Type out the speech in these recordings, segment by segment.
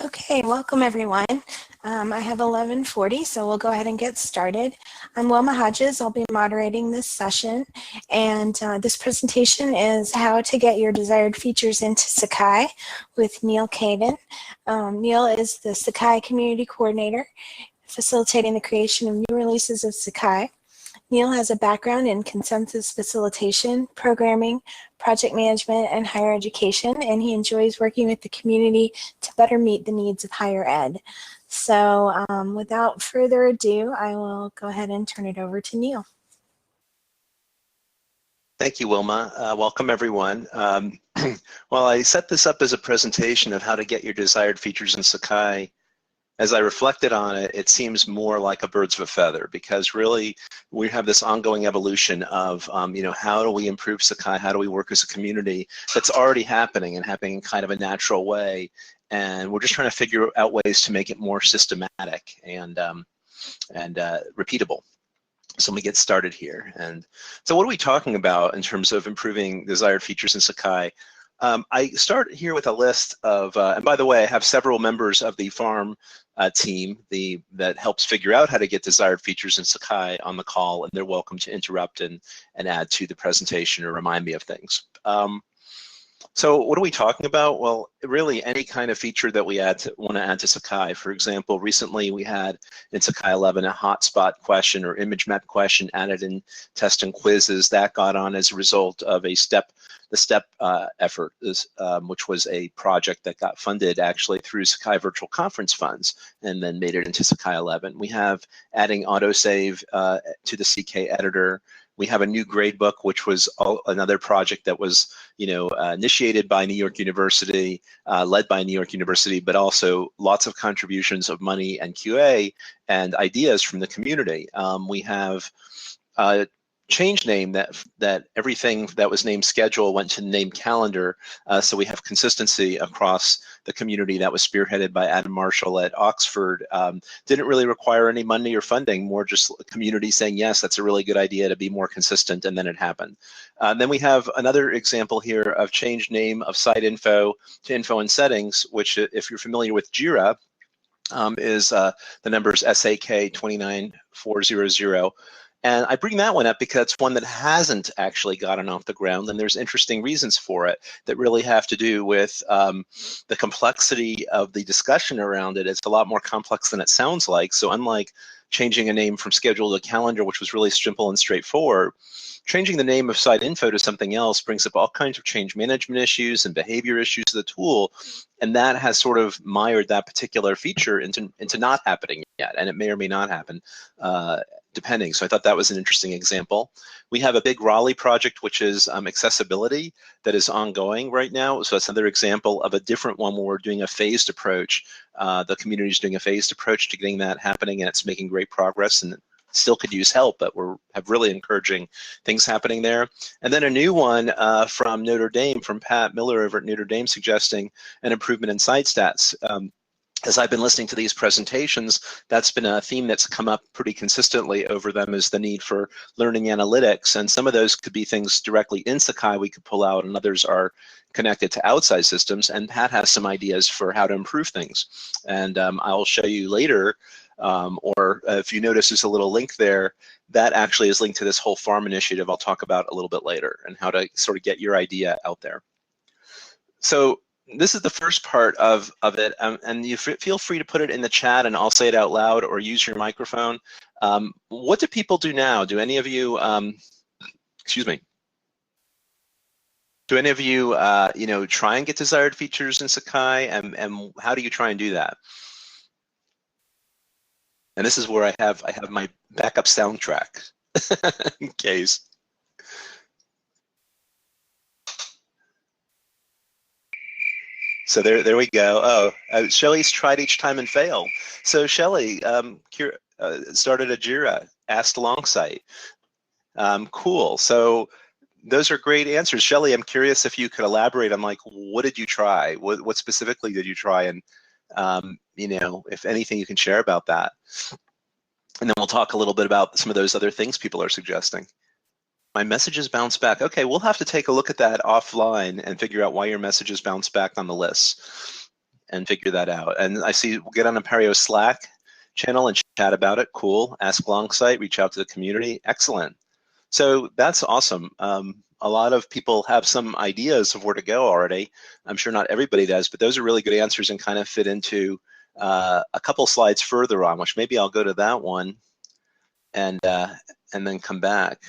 Okay, welcome everyone. I have 11:40, so we'll go ahead and get started. I'm Wilma Hodges. I'll be moderating this session, and this presentation is how to get your desired features into Sakai with Neil Caden. Neil is the Sakai Community Coordinator, facilitating the creation of new releases of Sakai. Neil has a background in consensus facilitation, programming, project management, and higher education, and he enjoys working with the community to better meet the needs of higher ed. So without further ado, I will go ahead and turn it over to Neil. Thank you, Wilma. Welcome, everyone. While I set this up as a presentation of how to get your desired features in Sakai, as I reflected on it, it seems more like a birds of a feather, because really we have this ongoing evolution of, how do we improve Sakai? How do we work as a community that's already happening and happening in kind of a natural way? And we're just trying to figure out ways to make it more systematic and repeatable. So let me get started here. And so what are we talking about in terms of improving desired features in Sakai? I start here with a list of, and by the way, I have several members of the farm team that helps figure out how to get desired features in Sakai on the call, and they're welcome to interrupt and add to the presentation or remind me of things. So what are we talking about? Well, really any kind of feature that we want to add to Sakai. For example, recently we had in Sakai 11 a hotspot question or image map question added in test and quizzes. That got on as a result of the STEP effort, which was a project that got funded actually through Sakai Virtual Conference funds and then made it into Sakai 11. We have adding autosave to the CK editor. We have a new gradebook, which was another project that was, initiated by New York University, led by New York University, but also lots of contributions of money and QA and ideas from the community. We have change name that everything that was named schedule went to name calendar, so we have consistency across the community. That was spearheaded by Adam Marshall at Oxford. Didn't really require any money or funding, more just a community saying yes, that's a really good idea to be more consistent, and then it happened. Then we have another example here of change name of site info to info and settings, which if you're familiar with Jira, is the numbers SAK 29400. And I bring that one up because it's one that hasn't actually gotten off the ground, and there's interesting reasons for it that really have to do with the complexity of the discussion around it. It's a lot more complex than it sounds like. So unlike changing a name from schedule to calendar, which was really simple and straightforward, changing the name of site info to something else brings up all kinds of change management issues and behavior issues of the tool, and that has sort of mired that particular feature into not happening yet, and it may or may not happen depending. So I thought that was an interesting example. We have a big Raleigh project, which is accessibility, that is ongoing right now. So that's another example of a different one where we're doing a phased approach. The community is doing a phased approach to getting that happening, and it's making great progress, and still could use help, but have really encouraging things happening there. And then a new one from Notre Dame, from Pat Miller over at Notre Dame, suggesting an improvement in site stats. As I've been listening to these presentations, that's been a theme that's come up pretty consistently over them, is the need for learning analytics. And some of those could be things directly in Sakai we could pull out, and others are connected to outside systems. And Pat has some ideas for how to improve things. And I'll show you later, or if you notice there's a little link there, that actually is linked to this whole farm initiative I'll talk about a little bit later, and how to sort of get your idea out there. So this is the first part of it, and you feel free to put it in the chat, and I'll say it out loud or use your microphone. What do people do now? Do any of you, excuse me, do any of you, try and get desired features in Sakai, and how do you try and do that? And this is where I have my backup soundtrack in case. So there we go. Oh, Shelly's tried each time and failed. So Shelly started a Jira, asked Longsight. Cool. So those are great answers. Shelly, I'm curious if you could elaborate on, like, what did you try? What specifically did you try? And, if anything you can share about that. And then we'll talk a little bit about some of those other things people are suggesting. My messages bounce back. Okay, we'll have to take a look at that offline and figure out why your messages bounce back on the list. and figure that out. And I see we'll get on Apereo Slack channel and chat about it. Cool. Ask Longsight, reach out to the community. Excellent. So that's awesome. A lot of people have some ideas of where to go already. I'm sure not everybody does, but those are really good answers and kind of fit into a couple slides further on, which maybe I'll go to that one and then come back.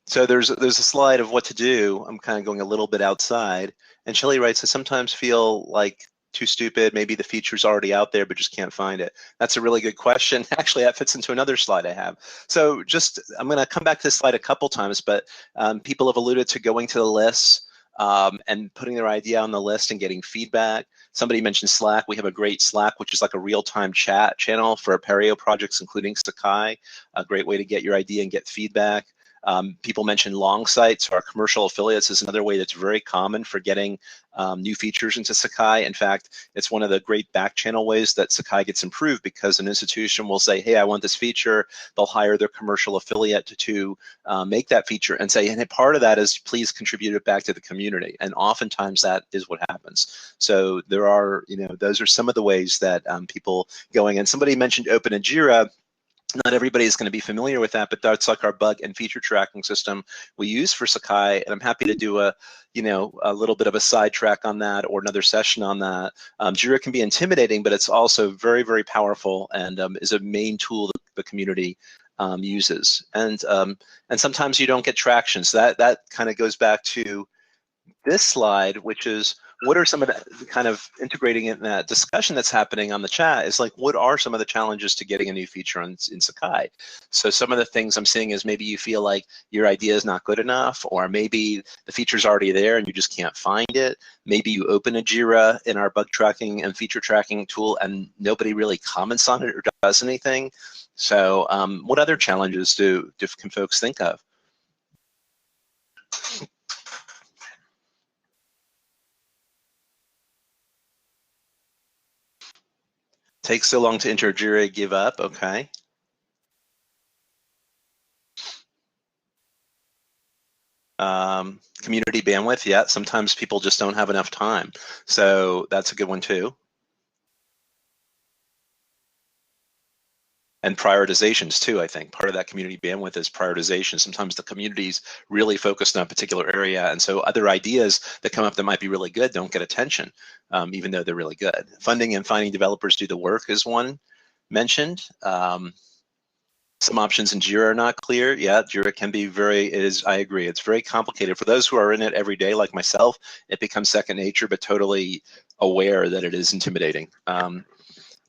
So there's a slide of what to do. I'm kind of going a little bit outside. And Shelley writes, I sometimes feel like too stupid. Maybe the feature's already out there, but just can't find it. That's a really good question. Actually, that fits into another slide I have. So I'm going to come back to this slide a couple times, but people have alluded to going to the lists and putting their idea on the list and getting feedback. Somebody mentioned Slack. We have a great Slack, which is like a real-time chat channel for Apereo projects, including Sakai. A great way to get your idea and get feedback. People mentioned Longsight, so our commercial affiliates is another way that's very common for getting new features into Sakai. In fact, it's one of the great back channel ways that Sakai gets improved, because an institution will say, hey, I want this feature. They'll hire their commercial affiliate to make that feature and say, and part of that is please contribute it back to the community. And oftentimes that is what happens. So there are, those are some of the ways that people going. And somebody mentioned Open and Jira. Not everybody is going to be familiar with that, but that's like our bug and feature tracking system we use for Sakai. And I'm happy to do a little bit of a sidetrack on that or another session on that. Jira can be intimidating, but it's also very, very powerful and is a main tool that the community uses. And sometimes you don't get traction. So that kind of goes back to this slide, which is what are some of the kind of integrating in that discussion that's happening on the chat is like, what are some of the challenges to getting a new feature in Sakai? So some of the things I'm seeing is maybe you feel like your idea is not good enough, or maybe the feature's already there and you just can't find it. Maybe you open a Jira in our bug tracking and feature tracking tool and nobody really comments on it or does anything. So what other challenges can folks think of? Takes so long to enter Jira, give up, okay. Community bandwidth, yeah, sometimes people just don't have enough time. So that's a good one too. And prioritizations too, I think. Part of that community bandwidth is prioritization. Sometimes the community's really focused on a particular area, and so other ideas that come up that might be really good don't get attention, even though they're really good. Funding and finding developers do the work is one mentioned. Some options in Jira are not clear. Yeah, Jira can be I agree, it's very complicated. For those who are in it every day, like myself, it becomes second nature, but totally aware that it is intimidating.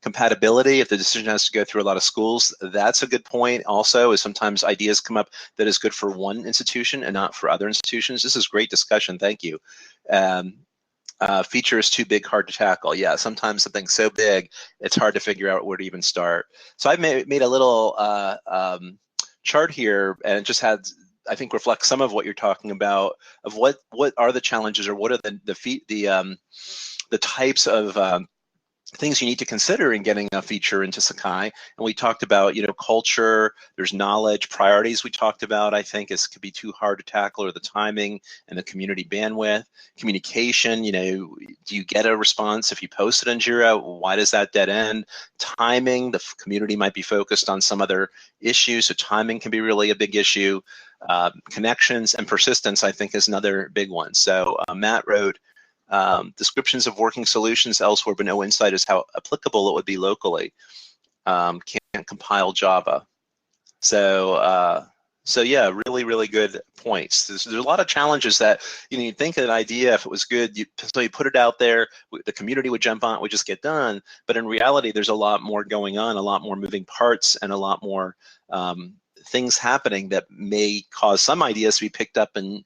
Compatibility, if the decision has to go through a lot of schools, that's a good point also, is sometimes ideas come up that is good for one institution and not for other institutions. This is great discussion, thank you. Feature is too big, hard to tackle. Yeah, sometimes something's so big, it's hard to figure out where to even start. So I've made a little chart here, and it just had, I think, reflects some of what you're talking about, of what are the challenges, or what are the types of things you need to consider in getting a feature into Sakai. And we talked about, culture, there's knowledge, priorities we talked about, I think, could be too hard to tackle, or the timing and the community bandwidth. Communication, do you get a response if you post it in Jira? Why does that dead end? Timing, the community might be focused on some other issue, so timing can be really a big issue. Connections and persistence, I think, is another big one. So Matt wrote, descriptions of working solutions elsewhere, but no insight as how applicable it would be locally. Can't compile Java. So yeah, really, really good points. There's a lot of challenges that, you'd think an idea, if it was good, you put it out there, the community would jump on it, would just get done. But in reality, there's a lot more going on, a lot more moving parts, and a lot more things happening that may cause some ideas to be picked up and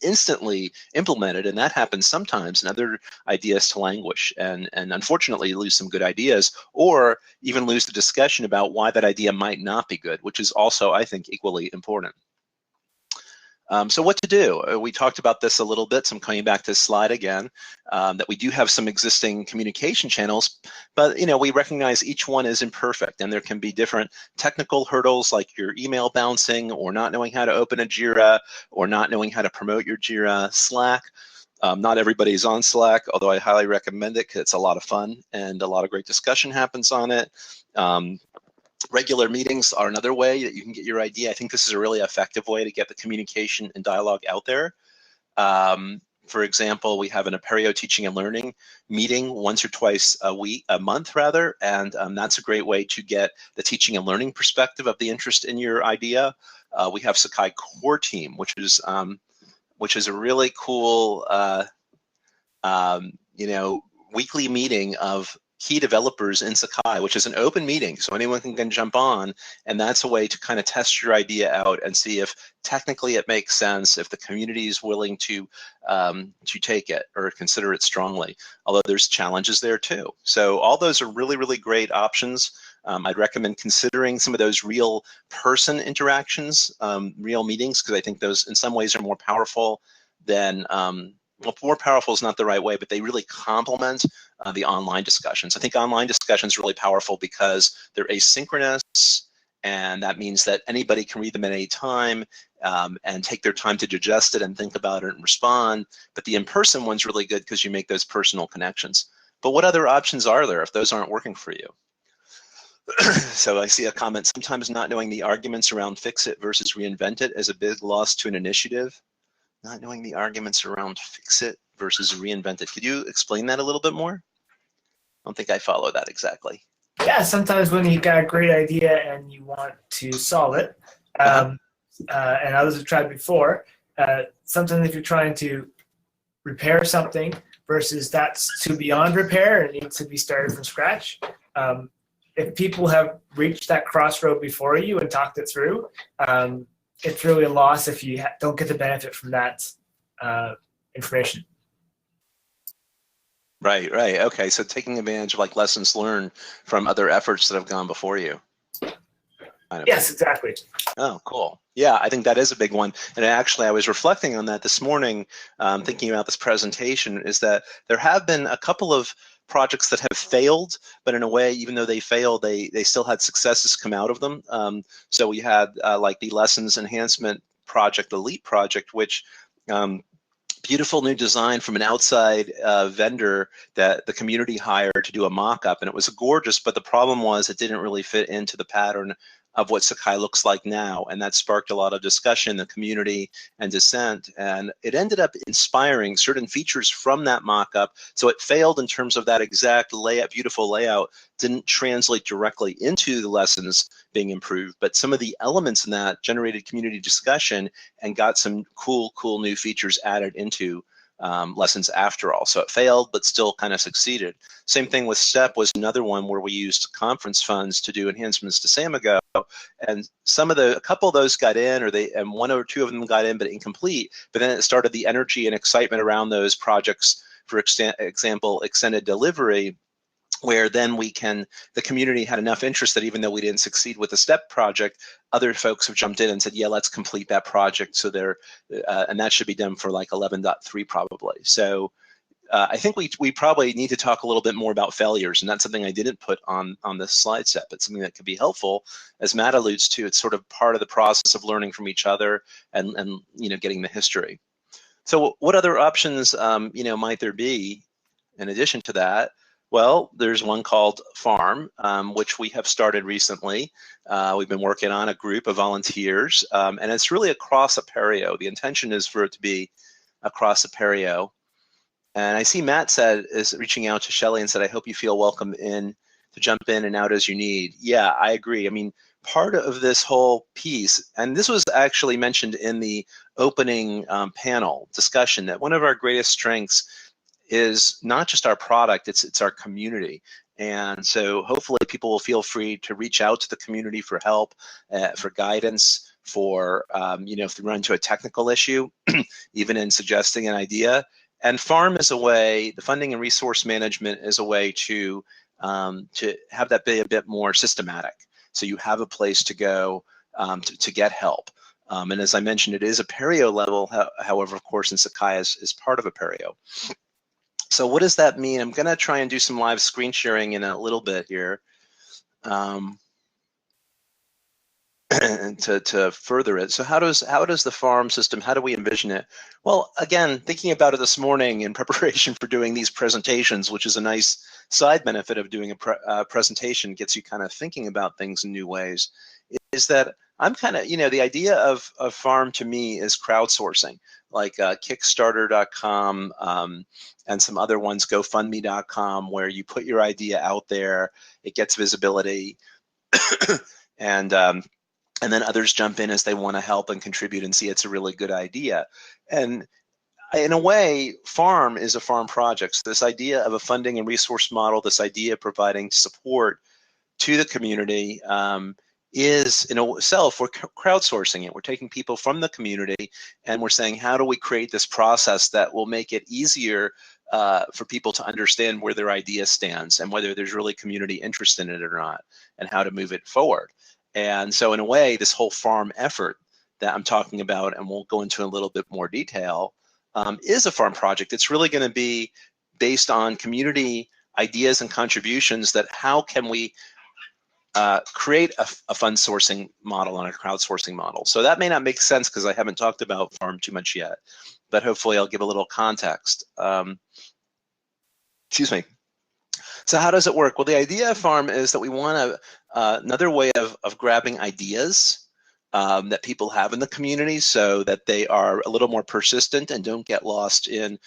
instantly implemented, and that happens sometimes, and other ideas to languish and unfortunately lose some good ideas, or even lose the discussion about why that idea might not be good, which is also, I think, equally important. So what to do? We talked about this a little bit, so I'm coming back to this slide again, that we do have some existing communication channels, but we recognize each one is imperfect, and there can be different technical hurdles, like your email bouncing, or not knowing how to open a Jira, or not knowing how to promote your Jira. Slack, Not everybody's on Slack, although I highly recommend it because it's a lot of fun and a lot of great discussion happens on it. Regular meetings are another way that you can get your idea. I think this is a really effective way to get the communication and dialogue out there. For example, we have an Apereo teaching and learning meeting once or twice a month rather, and that's a great way to get the teaching and learning perspective of the interest in your idea. We have Sakai Core Team, which is a really cool, weekly meeting of key developers in Sakai, which is an open meeting, so anyone can jump on, and that's a way to kind of test your idea out and see if technically it makes sense, if the community is willing to take it or consider it strongly, although there's challenges there too. So all those are really, really great options. I'd recommend considering some of those real person interactions, real meetings, because I think those in some ways are more powerful than well, more powerful is not the right way, but they really complement the online discussions. I think online discussions are really powerful because they're asynchronous, and that means that anybody can read them at any time and take their time to digest it and think about it and respond. But the in-person one's really good because you make those personal connections. But what other options are there if those aren't working for you? So I see a comment, sometimes not knowing the arguments around fix it versus reinvent it is a big loss to an initiative. Not knowing the arguments around fix it versus reinvent it. Could you explain that a little bit more? I don't think I follow that exactly. Yeah, sometimes when you've got a great idea and you want to solve it, and others have tried before, sometimes if you're trying to repair something versus that's too beyond repair and it needs to be started from scratch, if people have reached that crossroad before you and talked it through, it's really a loss if you don't get the benefit from that information. Right. Okay, so taking advantage of like lessons learned from other efforts that have gone before you. Yes, exactly. Oh, cool. Yeah, I think that is a big one. And actually, I was reflecting on that this morning, thinking about this presentation, is that there have been a couple of projects that have failed, but in a way, even though they failed, they still had successes come out of them. So we had like the Lessons Enhancement Project, the LEAP project, which beautiful new design from an outside vendor that the community hired to do a mock-up, and it was gorgeous, but the problem was it didn't really fit into the pattern of what Sakai looks like now, and that sparked a lot of discussion in the community and dissent, and it ended up inspiring certain features from that mock-up. So it failed in terms of that exact layout, beautiful layout didn't translate directly into the lessons being improved, but some of the elements in that generated community discussion and got some cool new features added into lessons after all. So it failed, but still kind of succeeded. Same thing with STEP was another one where we used conference funds to do enhancements to Samago, and a couple of those got in, and one or two of them got in, but incomplete. But then it started the energy and excitement around those projects. For example, extended delivery, where then the community had enough interest that even though we didn't succeed with the STEP project, other folks have jumped in and said, yeah, let's complete that project. So and that should be done for like 11.3 probably. So I think we probably need to talk a little bit more about failures, and that's something I didn't put on this slide set, but something that could be helpful. As Matt alludes to, it's sort of part of the process of learning from each other and getting the history. So what other options might there be in addition to that? Well, there's one called Farm, which we have started recently. We've been working on a group of volunteers, and it's really across Apereo. The intention is for it to be across Apereo. And I see Matt is reaching out to Shelley and said, I hope you feel welcome to jump in and out as you need. Yeah, I agree. I mean, part of this whole piece, and this was actually mentioned in the opening panel discussion, that one of our greatest strengths is not just our product, it's our community. And so hopefully people will feel free to reach out to the community for help, for guidance, for, if they run into a technical issue, even in suggesting an idea. And Farm is a way, the funding and resource management is a way to have that be a bit more systematic. So you have a place to go to get help. And as I mentioned, it is Apereo level, however, of course, in Sakai is part of Apereo. So what does that mean? I'm going to try and do some live screen sharing in a little bit here. to further it. So how does the farm system, how do we envision it? Well, again, thinking about it this morning in preparation for doing these presentations, which is a nice side benefit of doing a presentation, gets you kind of thinking about things in new ways, is that I'm kind of, the idea of farm to me is crowdsourcing, like Kickstarter.com and some other ones, GoFundMe.com, where you put your idea out there, it gets visibility, and then others jump in as they want to help and contribute and see it's a really good idea. And in a way, farm is a farm project. So this idea of a funding and resource model, this idea of providing support to the community is in itself, we're crowdsourcing it. We're taking people from the community and we're saying, how do we create this process that will make it easier for people to understand where their idea stands and whether there's really community interest in it or not, and how to move it forward. And so in a way, this whole farm effort that I'm talking about, and we'll go into a little bit more detail, is a farm project. It's really going to be based on community ideas and contributions, that how can we create a fund sourcing model and a crowdsourcing model. So that may not make sense because I haven't talked about farm too much yet, but hopefully I'll give a little context. Excuse me. So how does it work? Well, the idea of farm is that we want another way of grabbing ideas that people have in the community so that they are a little more persistent and don't get lost in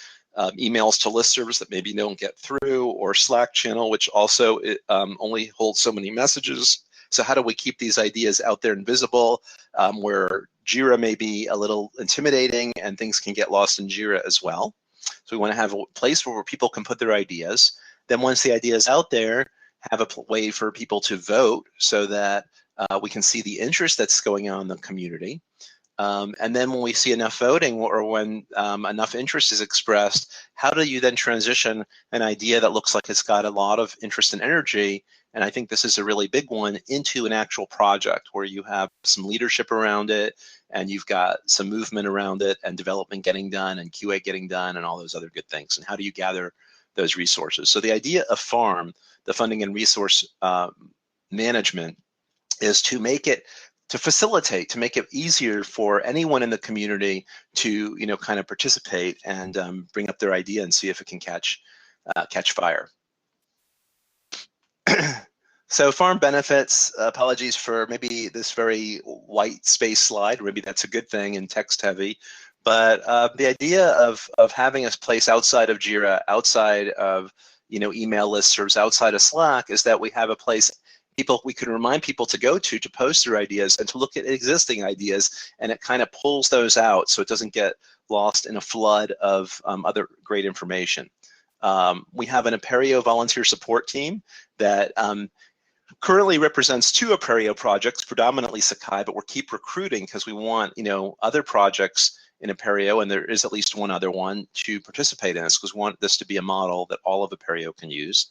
emails to listservs that maybe don't get through, or Slack channel, which also only holds so many messages. So how do we keep these ideas out there and visible, where Jira may be a little intimidating and things can get lost in Jira as well. So we want to have a place where people can put their ideas. Then once the idea is out there, have a way for people to vote so that we can see the interest that's going on in the community. And then when we see enough voting, or when enough interest is expressed, how do you then transition an idea that looks like it's got a lot of interest and energy, and I think this is a really big one, into an actual project where you have some leadership around it, and you've got some movement around it, and development getting done, and QA getting done, and all those other good things. And how do you gather those resources? So the idea of FARM, the funding and resource management, is to make it, to facilitate, to make it easier for anyone in the community to, kind of participate and bring up their idea and see if it can catch fire. So farm benefits, apologies for maybe this very white space slide, maybe that's a good thing and text heavy, but the idea of having a place outside of Jira, outside of email listservs, outside of Slack, is that we have a place we can remind people to go to post their ideas and to look at existing ideas, and it kind of pulls those out so it doesn't get lost in a flood of other great information. We have an Apereo volunteer support team that currently represents 2 Apereo projects, predominantly Sakai, but we'll keep recruiting because we want other projects in Apereo, and there is at least one other one, to participate in this, because we want this to be a model that all of Apereo can use.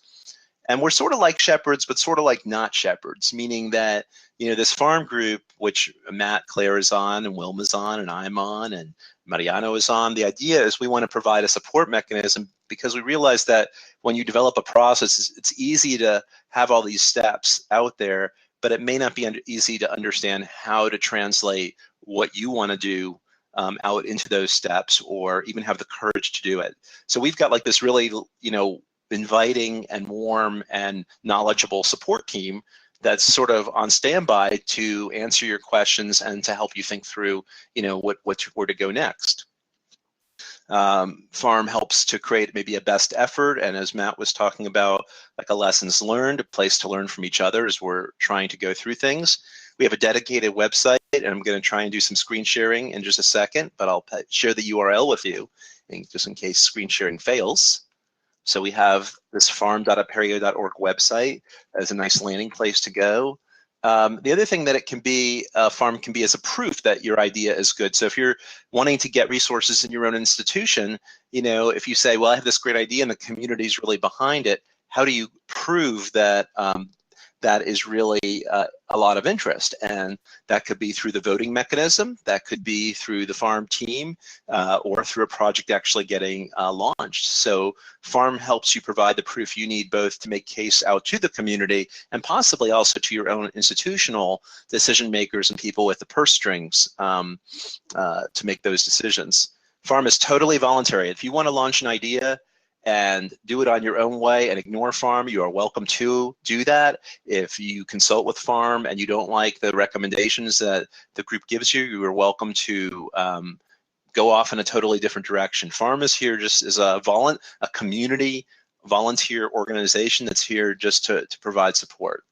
And we're sort of like shepherds, but sort of like not shepherds, meaning that, this farm group, which Matt, Claire is on, and Wilma's on, and I'm on, and Mariano is on, the idea is we want to provide a support mechanism, because we realize that when you develop a process, it's easy to have all these steps out there, but it may not be easy to understand how to translate what you want to do out into those steps, or even have the courage to do it. So we've got like this really, inviting and warm and knowledgeable support team that's sort of on standby to answer your questions and to help you think through, where to go next. Farm helps to create maybe a best effort, and as Matt was talking about, like a lessons learned, a place to learn from each other as we're trying to go through things. We have a dedicated website, and I'm going to try and do some screen sharing in just a second, but I'll share the URL with you, just in case screen sharing fails. So we have this farm.apereo.org website as a nice landing place to go. The other thing that it can be, farm can be as a proof that your idea is good. So if you're wanting to get resources in your own institution, if you say, well, I have this great idea and the community is really behind it, how do you prove that that is really a lot of interest. And that could be through the voting mechanism, that could be through the farm team, or through a project actually getting launched. So farm helps you provide the proof you need both to make case out to the community and possibly also to your own institutional decision makers and people with the purse strings to make those decisions. Farm is totally voluntary. If you want to launch an idea and do it on your own way and ignore farm, you are welcome to do that. If you consult with farm and you don't like the recommendations that the group gives you, you are welcome to go off in a totally different direction. Farm is here just as a community volunteer organization that's here just to provide support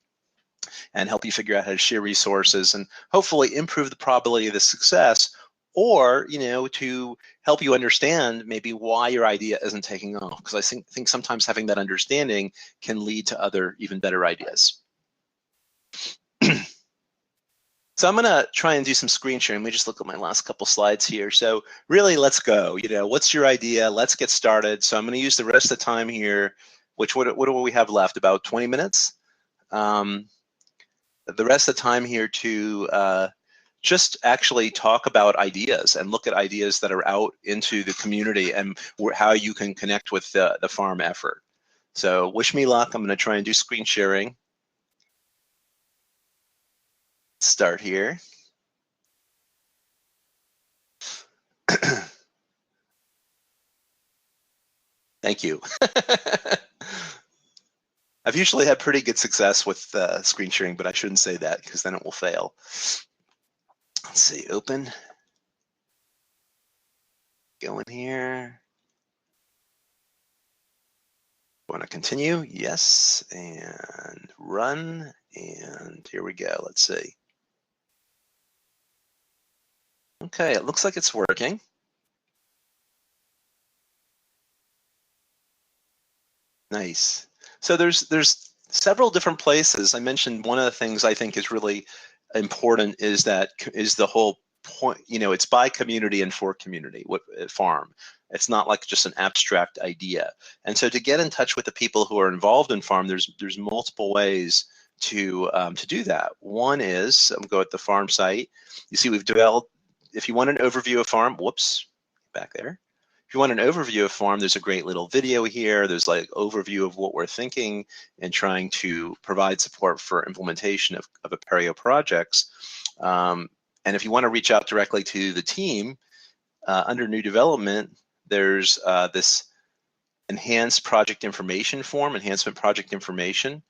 and help you figure out how to share resources and hopefully improve the probability of the success, or to help you understand maybe why your idea isn't taking off, because I think sometimes having that understanding can lead to other even better ideas. So I'm going to try and do some screen sharing. Let me just look at my last couple slides here. So really, let's go. What's your idea? Let's get started. So I'm going to use the rest of the time here, which what do we have left? About 20 minutes. The rest of the time here to just actually talk about ideas and look at ideas that are out into the community and how you can connect with the farm effort. So wish me luck. I'm going to try and do screen sharing. Start here. Thank you. I've usually had pretty good success with screen sharing, but I shouldn't say that because then it will fail. Let's see, open. Go in here. Want to continue? Yes, and run, and here we go. Let's see. Okay, it looks like it's working. Nice. So there's several different places. I mentioned one of the things I think is really important is the whole point, it's by community and for community, farm. It's not like just an abstract idea. And so to get in touch with the people who are involved in farm, there's multiple ways to do that. One is, I'm go at the farm site. You see we've developed, if you want an overview of farm, whoops, back there. If you want an overview of farm, there's a great little video here. There's like overview of what we're thinking and trying to provide support for implementation of Apereo projects. And if you want to reach out directly to the team, under new development, there's this enhanced project information form, enhancement project information.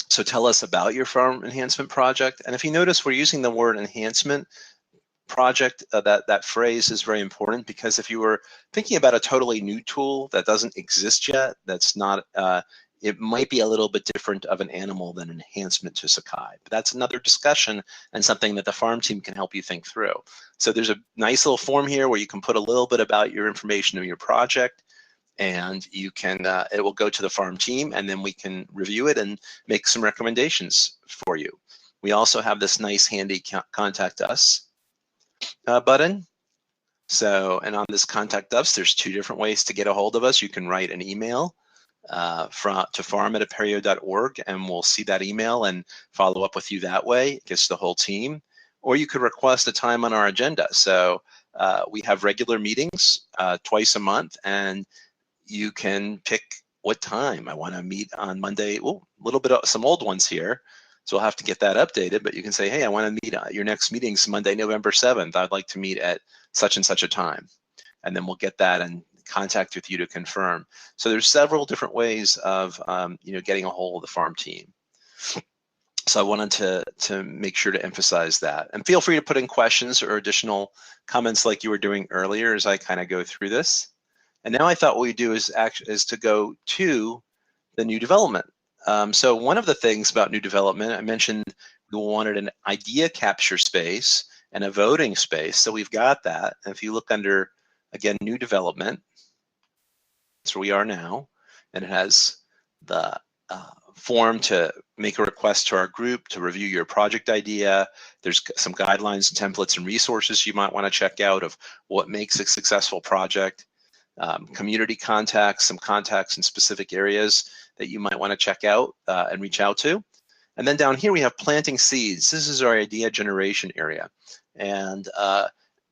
So tell us about your farm enhancement project. And if you notice, we're using the word enhancement project. That phrase is very important, because if you were thinking about a totally new tool that doesn't exist yet, that's not, it might be a little bit different of an animal than enhancement to Sakai. But that's another discussion and something that the farm team can help you think through. So there's a nice little form here where you can put a little bit about your information of your project, and you can, it will go to the farm team, and then we can review it and make some recommendations for you. We also have this nice handy contact us button. So, and on this contact us, there's two different ways to get a hold of us. You can write an email to farm@apereo.org, and we'll see that email and follow up with you that way. It gets the whole team. Or you could request a time on our agenda. So we have regular meetings twice a month, and you can pick what time. I want to meet on Monday. Oh, a little bit of some old ones here. So we'll have to get that updated, but you can say, hey, I want to meet, your next meeting's Monday, November 7th. I'd like to meet at such and such a time. And then we'll get that and contact with you to confirm. So there's several different ways of getting a hold of the farm team. So I wanted to make sure to emphasize that. And feel free to put in questions or additional comments like you were doing earlier as I kind of go through this. And now I thought what we do is to go to the new development. So one of the things about new development, I mentioned we wanted an idea capture space and a voting space. So we've got that. And if you look under, again, new development, that's where we are now. And it has the form to make a request to our group to review your project idea. There's some guidelines, templates, and resources you might want to check out of what makes a successful project. Community contacts, some contacts in specific areas that you might want to check out and reach out to. And then down here we have planting seeds. This is our idea generation area. And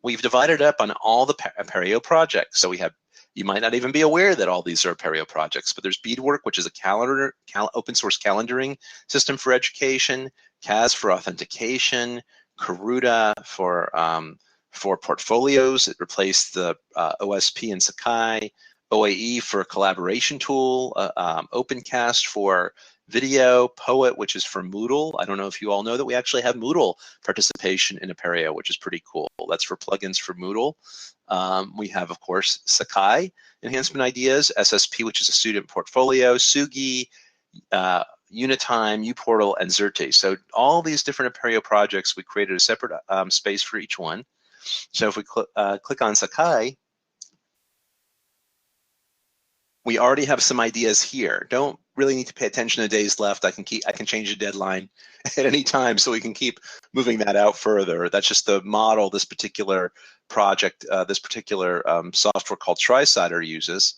we've divided up on all the Apereo projects. So we have, you might not even be aware that all these are Apereo projects, but there's Beadwork, which is a calendar, open source calendaring system for education, CAS for authentication, Karuta for portfolios. It replaced the OSP and Sakai, OAE for a collaboration tool, OpenCast for video, Poet, which is for Moodle. I don't know if you all know that we actually have Moodle participation in Apereo, which is pretty cool. That's for plugins for Moodle. We have, of course, Sakai enhancement ideas, SSP, which is a student portfolio, Sugi, Unitime, uPortal, and Xerte. So all these different Apereo projects, we created a separate space for each one. So if we click on Sakai, we already have some ideas here. Don't really need to pay attention to days left. I can change the deadline at any time, so we can keep moving that out further. That's just the model this particular project, this particular software called TriSider uses.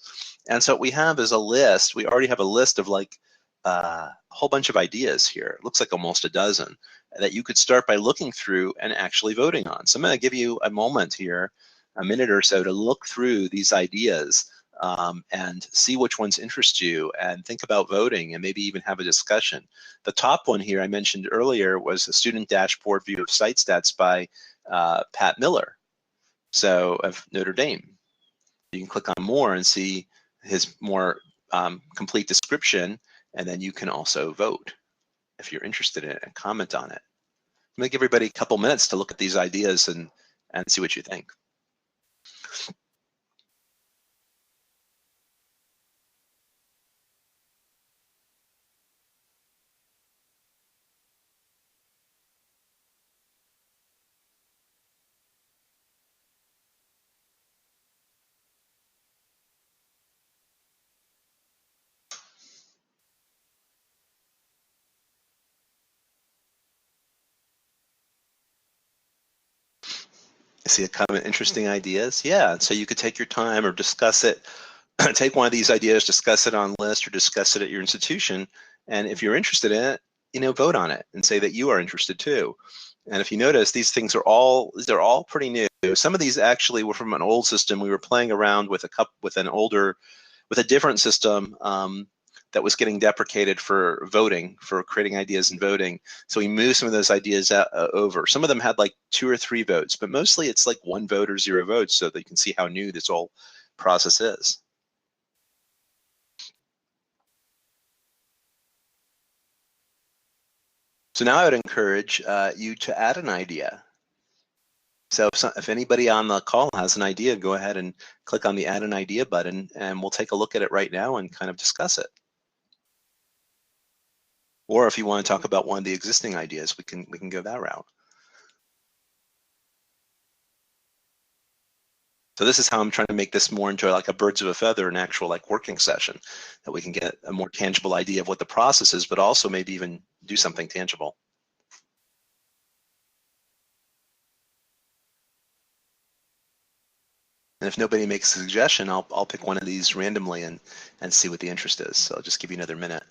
And so what we have is a list. We already have a list of like a whole bunch of ideas here. It looks like almost a dozen that you could start by looking through and actually voting on. So I'm going to give you a moment here, a minute or so, to look through these ideas and see which ones interest you and think about voting and maybe even have a discussion. The top one here I mentioned earlier was a student dashboard view of site stats by Pat Miller, so of Notre Dame. You can click on more and see his more complete description, and then you can also vote if you're interested in it and comment on it. I'm gonna give everybody a couple minutes to look at these ideas and see what you think. See a comment, interesting ideas? Yeah, so you could take your time or discuss it, take one of these ideas, discuss it on list or discuss it at your institution. And if you're interested in it, vote on it and say that you are interested too. And if you notice, these things are they're all pretty new. Some of these actually were from an old system. We were playing around with a different system that was getting deprecated for voting, for creating ideas and voting. So we moved some of those ideas over. Some of them had like 2 or 3 votes, but mostly it's like 1 vote or 0 votes, so that you can see how new this whole process is. So now I would encourage you to add an idea. So if anybody on the call has an idea, go ahead and click on the Add an Idea button, and we'll take a look at it right now and kind of discuss it. Or if you want to talk about one of the existing ideas, we can go that route. So this is how I'm trying to make this more into like a birds of a feather, an actual like working session, that we can get a more tangible idea of what the process is, but also maybe even do something tangible. And if nobody makes a suggestion, I'll pick one of these randomly and see what the interest is. So I'll just give you another minute.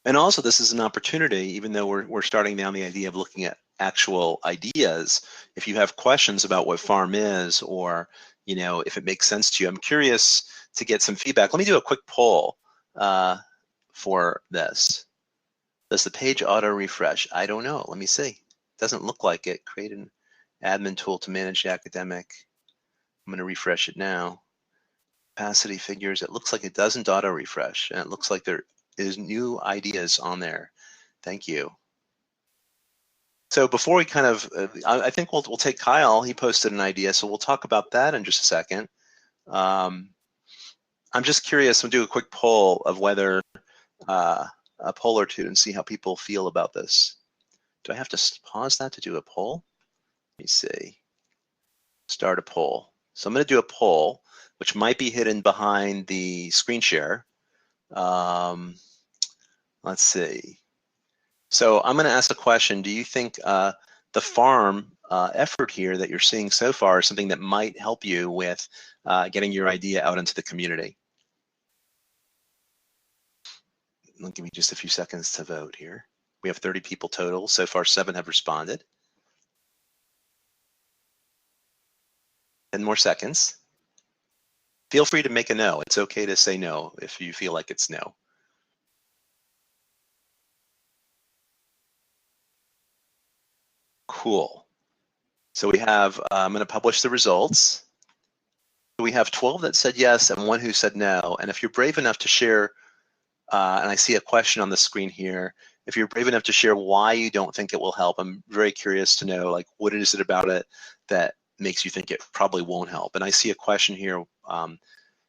And also, this is an opportunity, even though we're starting down the idea of looking at actual ideas. If you have questions about what farm is, or if it makes sense to you, I'm curious to get some feedback. Let me do a quick poll for this. Does the page auto refresh? I don't know. Let me see. Doesn't look like it. Create an admin tool to manage the academic. I'm going to refresh it now. Capacity figures. It looks like it doesn't auto refresh, and it looks like there is new ideas on there. Thank you. So before we kind of, I think we'll take Kyle. He posted an idea, so we'll talk about that in just a second. I'm just curious. We'll do a quick poll of whether a poll or two and see how people feel about this. Do I have to pause that to do a poll? Let me see. Start a poll. So I'm going to do a poll, which might be hidden behind the screen share. Let's see. So I'm going to ask a question. Do you think the farm effort here that you're seeing so far is something that might help you with getting your idea out into the community. I'll give you just a few seconds to vote here. We have 30 people total. So far, 7 have responded. 10 more seconds. Feel free to make a no. It's okay to say no if you feel like it's no. Cool. So we have, I'm going to publish the results. We have 12 that said yes and 1 who said no. And if you're brave enough to share, and I see a question on the screen here, if you're brave enough to share why you don't think it will help, I'm very curious to know, like, what is it about it that makes you think it probably won't help? And I see a question here.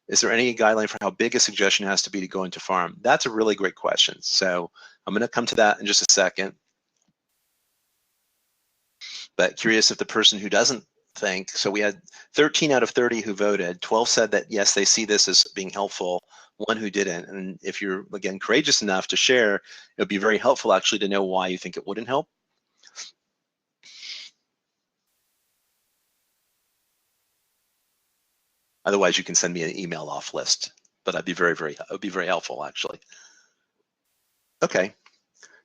Is there any guideline for how big a suggestion has to be to go into farm? That's a really great question. So I'm going to come to that in just a second. But curious if the person who doesn't think, so we had 13 out of 30 who voted, 12 said that yes, they see this as being helpful, 1 who didn't. And if you're, again, courageous enough to share, it would be very helpful actually to know why you think it wouldn't help. Otherwise, you can send me an email off list, but it would be very helpful actually. Okay.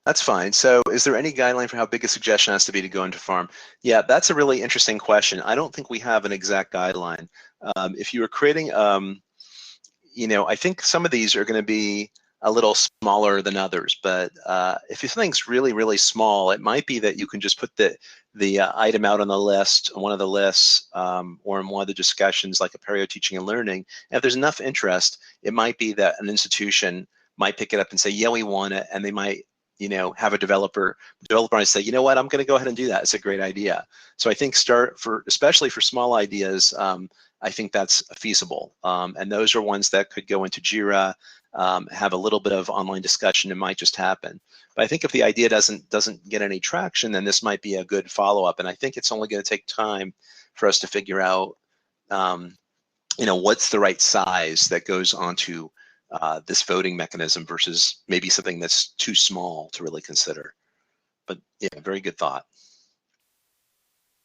That's fine. So is there any guideline for how big a suggestion has to be to go into farm? Yeah, that's a really interesting question. I don't think we have an exact guideline. If you were creating, I think some of these are going to be a little smaller than others, but if something's really, really small, it might be that you can just put the item out on the list, on one of the lists, or in one of the discussions like a Apereo Teaching and Learning. And if there's enough interest, it might be that an institution might pick it up and say, yeah, we want it, and they might have a developer might say, you know what, I'm going to go ahead and do that. It's a great idea. So I think especially for small ideas, I think that's feasible. And those are ones that could go into Jira, have a little bit of online discussion. It might just happen. But I think if the idea doesn't get any traction, then this might be a good follow-up. And I think it's only going to take time for us to figure out, what's the right size that goes onto this voting mechanism versus maybe something that's too small to really consider. But yeah, very good thought.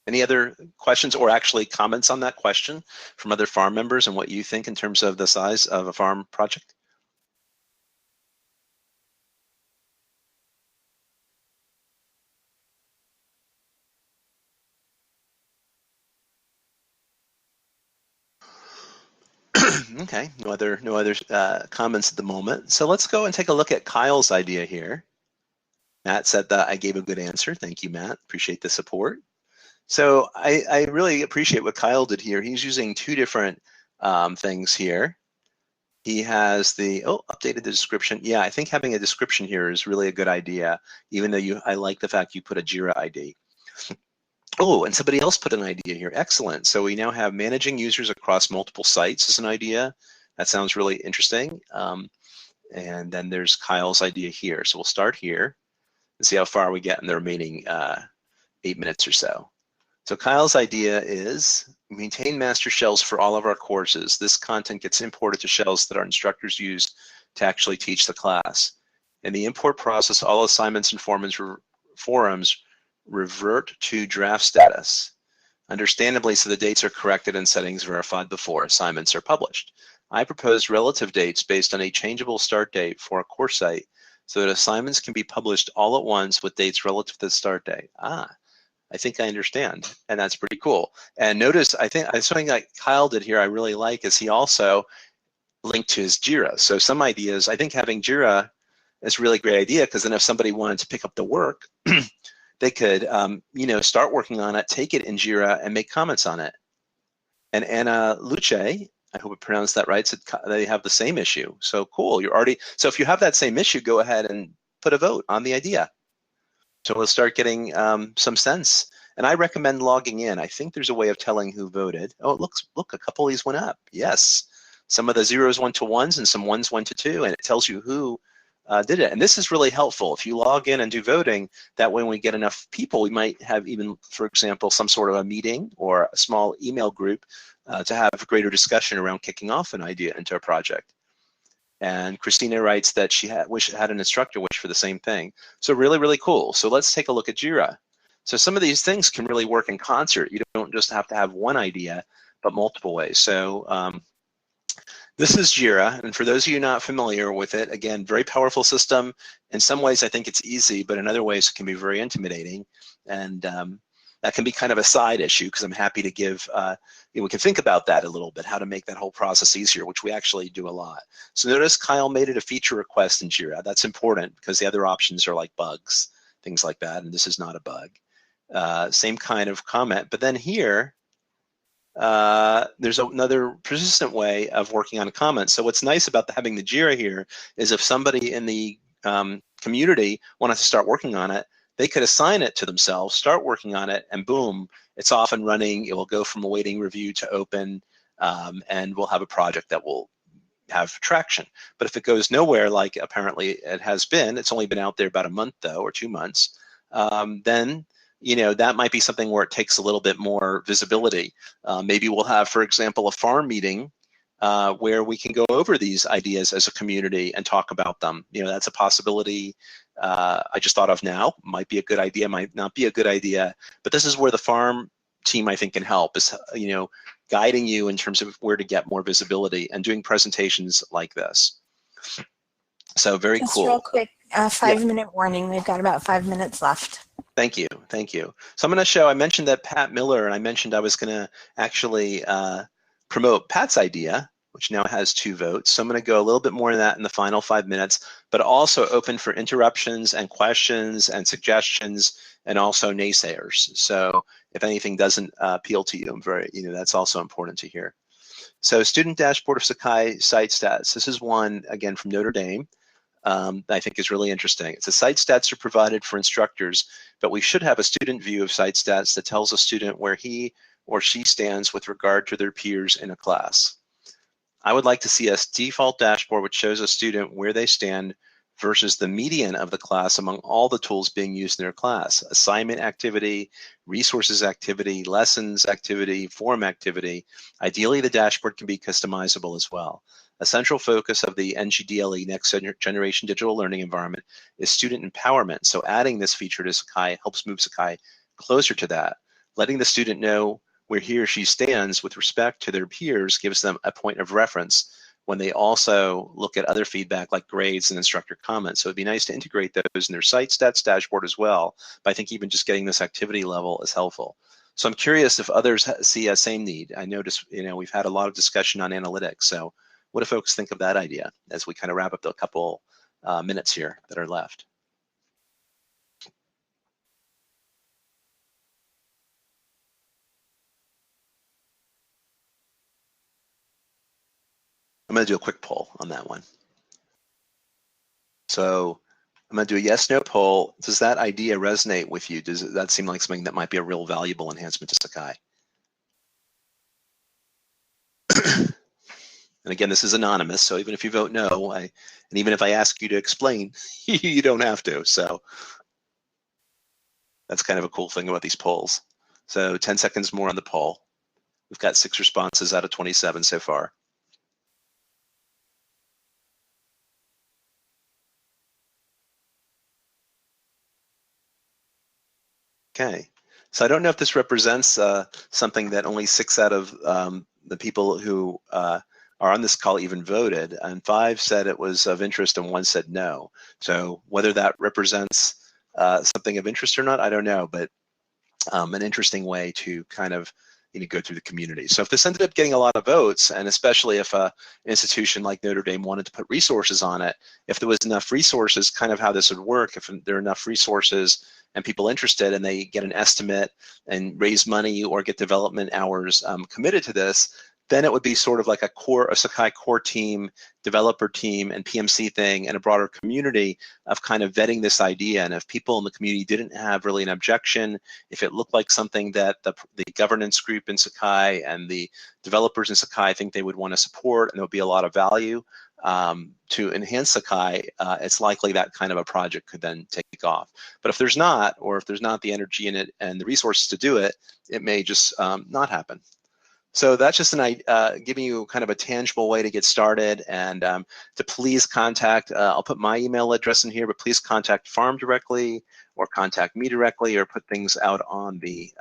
Any other questions or actually comments on that question from other farm members and what you think in terms of the size of a farm project? Okay, no other comments at the moment. So let's go and take a look at Kyle's idea here. Matt said that I gave a good answer. Thank you, Matt. Appreciate the support. So I really appreciate what Kyle did here. He's using 2 different things here. He has updated the description. Yeah, I think having a description here is really a good idea, even though I like the fact you put a Jira ID. Oh, and somebody else put an idea here. Excellent. So we now have managing users across multiple sites as an idea. That sounds really interesting. And then there's Kyle's idea here. So we'll start here and see how far we get in the remaining 8 minutes or so. So Kyle's idea is maintain master shells for all of our courses. This content gets imported to shells that our instructors use to actually teach the class. In the import process, all assignments and forums revert to draft status. Understandably, so the dates are corrected and settings verified before assignments are published. I propose relative dates based on a changeable start date for a course site so that assignments can be published all at once with dates relative to the start date. I think I understand, and that's pretty cool. And notice, I think something like Kyle did here I really like is he also linked to his Jira. So some ideas, I think having Jira is a really great idea because then if somebody wanted to pick up the work, they could, start working on it, take it in Jira, and make comments on it. And Anna Luce, I hope I pronounced that right, said they have the same issue. So cool, so if you have that same issue, go ahead and put a vote on the idea. So we'll start getting some sense. And I recommend logging in. I think there's a way of telling who voted. Oh, look, a couple of these went up. Yes, some of the zeros went to ones and some ones went to 2, and it tells you who did it. And this is really helpful. If you log in and do voting, that way when we get enough people, we might have even, for example, some sort of a meeting or a small email group to have a greater discussion around kicking off an idea into a project. And Christina writes that she had an instructor wish for the same thing. So really, really cool. So let's take a look at Jira. So some of these things can really work in concert. You don't just have to have one idea, but multiple ways. So this is Jira, and for those of you not familiar with it, again, very powerful system. In some ways, I think it's easy, but in other ways, it can be very intimidating. And that can be kind of a side issue, because I'm happy to give, we can think about that a little bit, how to make that whole process easier, which we actually do a lot. So notice Kyle made it a feature request in Jira. That's important, because the other options are like bugs, things like that, and this is not a bug. Same kind of comment, but then here, there's another persistent way of working on comments. So what's nice about having the Jira here is if somebody in the community wanted to start working on it, they could assign it to themselves, start working on it, and boom, it's off and running. It will go from awaiting review to open, and we'll have a project that will have traction. But if it goes nowhere, like apparently it has been, it's only been out there about a month though, or 2 months, then that might be something where it takes a little bit more visibility. Maybe we'll have, for example, a farm meeting where we can go over these ideas as a community and talk about them. That's a possibility I just thought of now. Might be a good idea, might not be a good idea, but this is where the farm team, I think, can help, is guiding you in terms of where to get more visibility and doing presentations like this. So very Just cool. real quick, 5-minute warning. We've got about 5 minutes left. Thank you. Thank you. So I'm going to show, I mentioned that Pat Miller, and I mentioned I was going to actually promote Pat's idea, which now has 2 votes. So I'm going to go a little bit more in that in the final 5 minutes, but also open for interruptions and questions and suggestions, and also naysayers. So if anything doesn't appeal to you, that's also important to hear. So Student Dashboard of Sakai Site Stats. This is one, again, from Notre Dame. I think is really interesting. It's a site stats are provided for instructors, but we should have a student view of site stats that tells a student where he or she stands with regard to their peers in a class. I would like to see a default dashboard which shows a student where they stand versus the median of the class among all the tools being used in their class. Assignment activity, resources activity, lessons activity, form activity. Ideally, the dashboard can be customizable as well. A central focus of the NGDLE, Next Generation Digital Learning Environment, is student empowerment. So adding this feature to Sakai helps move Sakai closer to that. Letting the student know where he or she stands with respect to their peers gives them a point of reference when they also look at other feedback like grades and instructor comments. So it'd be nice to integrate those in their site stats dashboard as well. But I think even just getting this activity level is helpful. So I'm curious if others see a same need. I noticed, we've had a lot of discussion on analytics. So what do folks think of that idea as we kind of wrap up the couple minutes here that are left? I'm going to do a quick poll on that one. So I'm going to do a yes/no poll. Does that idea resonate with you? Does that seem like something that might be a real valuable enhancement to Sakai? And again, this is anonymous, so even if you vote no, and even if I ask you to explain, you don't have to. So that's kind of a cool thing about these polls. So 10 seconds more on the poll. We've got 6 responses out of 27 so far. Okay, so I don't know if this represents something that only 6 out of the people who are on this call even voted, and 5 said it was of interest and 1 said no. So whether that represents something of interest or not, I don't know, but an interesting way to kind of go through the community. So if this ended up getting a lot of votes, and especially if an institution like Notre Dame wanted to put resources on it, if there was enough resources, kind of how this would work, if there are enough resources and people interested and they get an estimate and raise money or get development hours committed to this, then it would be sort of like a Sakai core team, developer team, and PMC thing, and a broader community of kind of vetting this idea. And if people in the community didn't have really an objection, if it looked like something that the governance group in Sakai and the developers in Sakai think they would want to support, and there would be a lot of value to enhance Sakai, it's likely that kind of a project could then take off. But if there's not, or if there's not the energy in it and the resources to do it, it may just not happen. So that's just giving you kind of a tangible way to get started, and to please contact, I'll put my email address in here, but please contact Farm directly or contact me directly, or put things out on the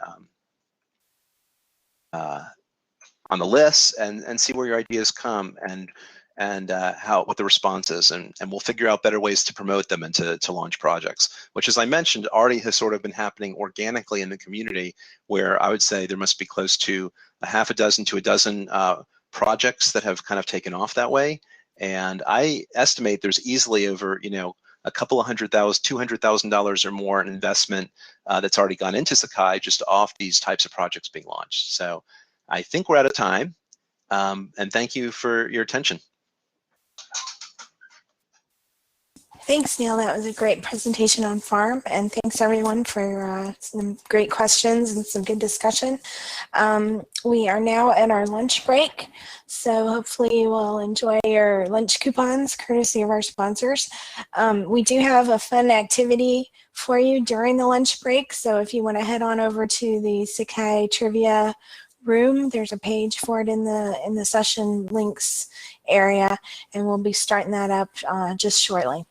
list, and see where your ideas come, and what the response is, and we'll figure out better ways to promote them and to launch projects, which, as I mentioned, already has sort of been happening organically in the community, where I would say there must be close to a half a dozen to a dozen projects that have kind of taken off that way. And I estimate there's easily over, a couple of $200,000 or more in investment that's already gone into Sakai just off these types of projects being launched. So I think we're out of time, and thank you for your attention. Thanks, Neil. That was a great presentation on farm, and thanks everyone for some great questions and some good discussion. We are now at our lunch break, so hopefully you will enjoy your lunch coupons courtesy of our sponsors. We do have a fun activity for you during the lunch break, so if you want to head on over to the Sakai Trivia room, there's a page for it in the session links area, and we'll be starting that up just shortly.